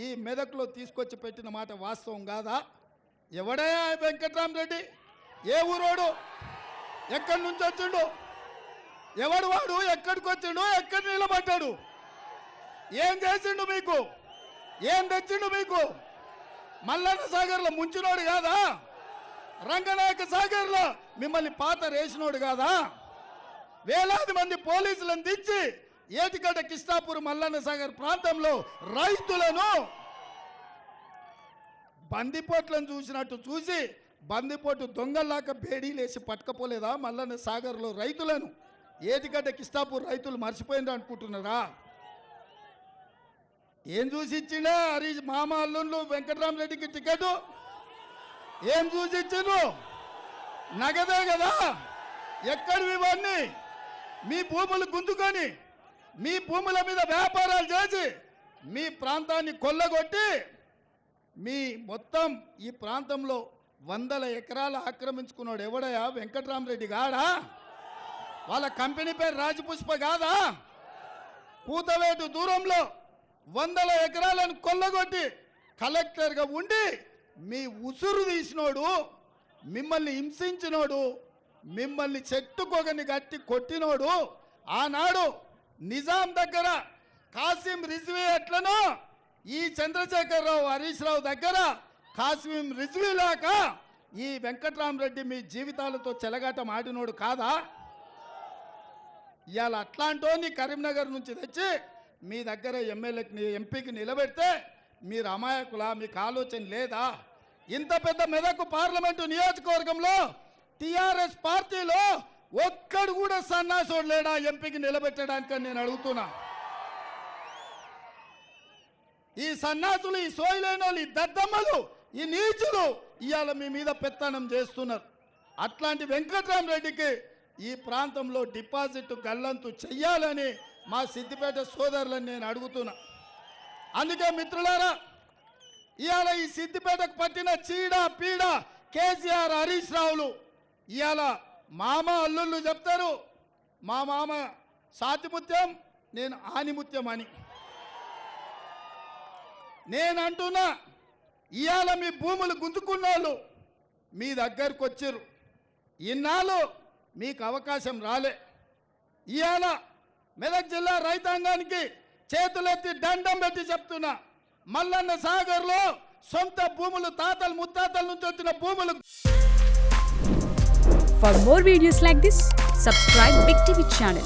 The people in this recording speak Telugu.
ఈ మెదక్లో తీసుకొచ్చి పెట్టిన మాట వాస్తవం కాదా? ఎవడయ్యా వెంకట్రామరెడ్డి? ఏ ఊరోడు? ఎక్కడి నుంచి వచ్చిండు? ఎవడు వాడు? ఎక్కడికి వచ్చిండు? ఎక్కడ నిలబడ్డాడు? ఏం చేసిండు మీకు? ఏం తెచ్చిండు మీకు? మల్లన్న సాగర్లో ముంచినోడు కాదా? రంగనాయక సాగర్లో మిమ్మల్ని పాత రేసినోడు కాదా? వేలాది మంది పోలీసులను దించి ఏటిగడ్డ కిష్టాపూర్ మల్లన్న సాగర్ ప్రాంతంలో రైతులను బందిపోట్లను చూసినట్టు చూసి బందిపోటు దొంగల్లాక బేడీలేసి పట్టుకపోలేదా? మల్లన్న సాగర్లో రైతులను ఏటిగడ్డ కిష్టాపూర్ రైతులు మర్చిపోయింది అనుకుంటున్నారా? ఏం చూసి ఇచ్చిండే హరీష్ మామ అల్లుళ్ళు వెంకట్రామరెడ్డికి టికెట్? ఏం చూసి ఇచ్చిండ్రు? నగదే కదా. ఎక్కడివి ఇవన్నీ? మీ భూములు గుంజుకొని మీ భూముల మీద వ్యాపారాలు చేసి మీ ప్రాంతాన్ని కొల్లగొట్టి మీ మొత్తం ఈ ప్రాంతంలో 100 ఎకరాలు ఆక్రమించుకున్నాడు ఎవడయా? వెంకట్రామరెడ్డి గాడా? వాళ్ళ కంపెనీ పేరు రాజపుష్ప కాదా? కూతవేటు దూరంలో 100 ఎకరాలను కొల్లగొట్టి కలెక్టర్గా ఉండి మీ ఉసురు తీసినోడు, మిమ్మల్ని హింసించినోడు, మిమ్మల్ని చెట్టుకొగని గట్టి కొట్టినోడు, ఆనాడు నిజాం దగ్గర కాసిం రిజ్వీ ఎట్లనో ఈ చంద్రశేఖరరావు హరీష్ రావు దగ్గర కాసిం రిజ్వీ లాక ఈ వెంకట్రామరెడ్డి మీ జీవితాలతో చెలగాటం ఆడినోడు కాదా? ఇవాళ అట్లాంటోని కరీంనగర్ నుంచి తెచ్చి మీ దగ్గర ఎమ్మెల్యేకి ఎంపీకి నిలబెడితే మీరు అమాయకులా? మీకు ఆలోచన లేదా? ఇంత పెద్ద మెదక్ పార్లమెంటు నియోజకవర్గంలో టిఆర్ఎస్ పార్టీలో ఒక్కడు కూడా సన్నాసోడు లేడా ఎంపీకి నిలబెట్టడానికి? నేను అడుగుతున్నా. ఈ సన్నాసులు, ఈ సోయిలేని వాళ్ళు, ఈ దద్దమ్మలు, ఈ నీచులు ఇవాళ మీ మీద పెత్తనం చేస్తున్నారు. అట్లాంటి వెంకట్రామరెడ్డికి ఈ ప్రాంతంలో డిపాజిట్ గల్లంతు చెయ్యాలని మా సిద్దిపేట సోదరులను నేను అడుగుతున్నా. అందుకే మిత్రులారా, ఇవాళ ఈ సిద్దిపేటకు పట్టిన చీడ పీడ కేసీఆర్ హరీష్ రావులు ఇవాళ మామ అల్లుళ్ళు చెప్తారు. మా మామ సాతిముత్యం, నేను ఆనిముత్యం అని. నేను అంటున్నా, ఇవాళ మీ భూములు గుంజుకున్న వాళ్ళు మీ దగ్గరకు వచ్చారు. ఇన్నాళ్ళు మీకు అవకాశం రాలే. ఇవాళ మెదక్ జిల్లా రైతాంగానికి చేతులెత్తి దండం పెట్టి చెప్తున్నా, మల్లన్న సాగర్లో సొంత భూములు, తాతలు ముత్తాతల నుంచి వచ్చిన భూములు. For more videos like this, subscribe Big TV channel.